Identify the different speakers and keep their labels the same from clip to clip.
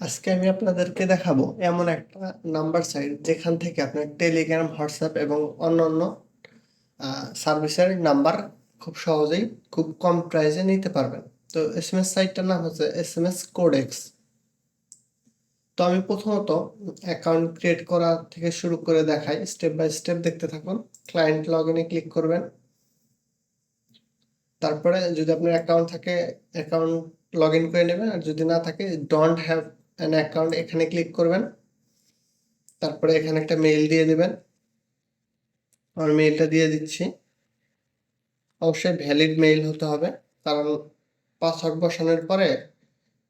Speaker 1: আজকে আমি আপনাদেরকে দেখাবো এমন একটা নাম্বার সাইট যেখান থেকে আপনার টেলিগ্রাম, হোয়াটসঅ্যাপ এবং অন্যান্য সার্ভিসের নাম্বার খুব সহজেই খুব কম প্রাইসে নিতে পারবেন। তো এসএমএস সাইটটার নাম হচ্ছে এসএমএস কোডেক্স। তো আমি প্রথমত অ্যাকাউন্ট ক্রিয়েট করা থেকে শুরু করে দেখাই, স্টেপ বাই স্টেপ দেখতে থাকুন। ক্লায়েন্ট লগ ইনে ক্লিক করবেন। তারপরে যদি আপনার অ্যাকাউন্ট থাকে অ্যাকাউন্ট লগ ইন করে নেবেন, আর যদি না থাকে ডোন্ট হ্যাভ অ্যান অ্যাকাউন্ট এখানে ক্লিক করবেন। তারপরে এখানে একটা মেইল দিয়ে দেবেন। আমার মেইলটা দিয়ে দিচ্ছি। অবশ্যই ভ্যালিড মেইল হতে হবে, কারণ পাসওয়ার্ড বসানোর পরে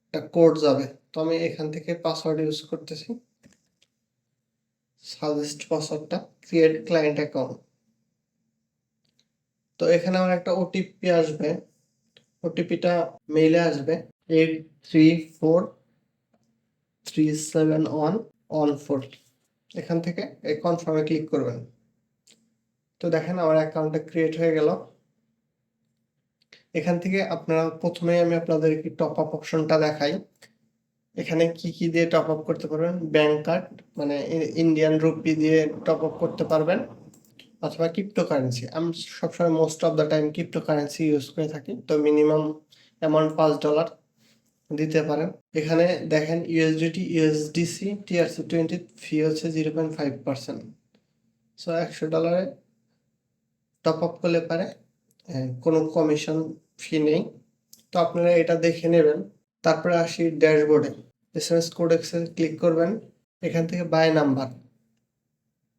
Speaker 1: একটা কোড যাবে। তো আমি এখান থেকে পাসওয়ার্ড ইউজ করতেছি, সাজেস্ট পাসওয়ার্ডটা, ক্রিয়েট ক্লায়েন্ট অ্যাকাউন্ট। তো এখানে আমার একটা ওটিপি আসবে, ওটিপিটা মেইলে আসবে 83437114। এখান থেকে এই কনফার্মে ক্লিক করবেন। তো দেখেন আমার অ্যাকাউন্টটা ক্রিয়েট হয়ে গেল। এখান থেকে আপনারা প্রথমে আমি আপনাদেরকে টপ আপ অপশনটা দেখাই। এখানে কি কি দিয়ে টপ আপ করতে পারবেন? ব্যাংক কার্ড মানে ইন্ডিয়ান রুপি দিয়ে টপ আপ করতে পারবেন, অথবা ক্রিপ্টোকারেন্সি। আমি সবসময় most of the time cryptocurrency use করে থাকি। তো মিনিমাম অ্যামাউন্ট $5 দিতে পারেন। এখানে দেখেন ইউএসডিটি, ইউএসডিসি, TRC20 ফি হচ্ছে 0.5%। সো $100 টপ আপ করলে পারে কোনো কমিশন ফি নেই। তো আপনারা এটা দেখে নেবেন। তারপরে আসি ড্যাশবোর্ডে, এসএমএস কোডেক্সে ক্লিক করবেন। এখান থেকে বাই নাম্বার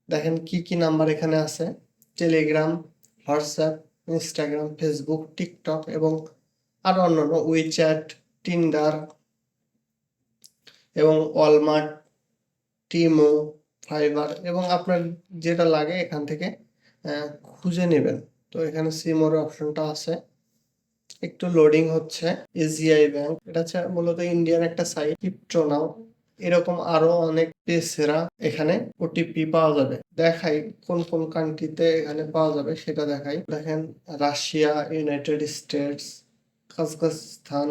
Speaker 1: দেখেন কি কি নাম্বার এখানে আছে: Telegram, WhatsApp, Instagram, Facebook, TikTok এবং আরও অন্যান্য, উইচ্যাট, টিন্ডার এবং ওয়ালমার্ট, টিমো, ফাইবার এবং আপনার যেটা লাগে এখান থেকে খুঁজে নেবেন। তো এখানে সিমোর অপশনটা আছে, একটু লোডিং হচ্ছে। এসবিআই ব্যাংক, এটা হচ্ছে মূলত ইন্ডিয়ান একটা সাইট। ক্রিপ্টো নাও, এরকম আরো অনেক পেজেরা এখানে ওটিপি পাওয়া যাবে। দেখাই কোন কোন কান্ট্রিতে এখানে পাওয়া যাবে সেটা দেখাই। দেখেন রাশিয়া, ইউনাইটেড স্টেটস, কাজাখস্তান,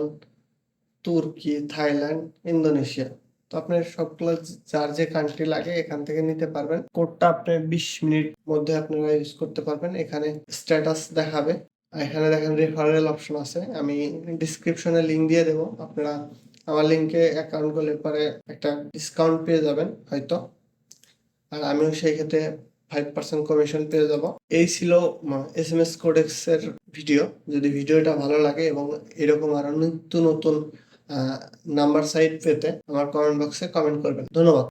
Speaker 1: তুর্কি, থাইল্যান্ড, ইন্দোনেশিয়া। তো আপনার সবগুলো যার যে কান্ট্রি লাগে এখান থেকে নিতে পারবেন। কোডটা আপনি 20 মিনিট মধ্যে আপনারা ইউজ করতে পারবেন। এখানে স্ট্যাটাস দেখাবে। এখানে দেখেন রেফারেল অপশন আছে, আমি ডিসক্রিপশনে লিঙ্ক দিয়ে দেবো। আপনারা আমার লিঙ্কে অ্যাকাউন্ট করলে পরে একটা ডিসকাউন্ট পেয়ে যাবেন হয়তো, আর আমিও সেই ক্ষেত্রে 5% কমিশন পেয়ে যাব। এই ছিল এসএমএস কোডেক্সের ভিডিও। যদি ভিডিওটা ভালো লাগে এবং এরকম আরো নিত্য নতুন নাম্বার সাইট পেতে আমার কমেন্ট বক্সে কমেন্ট করবেন। ধন্যবাদ।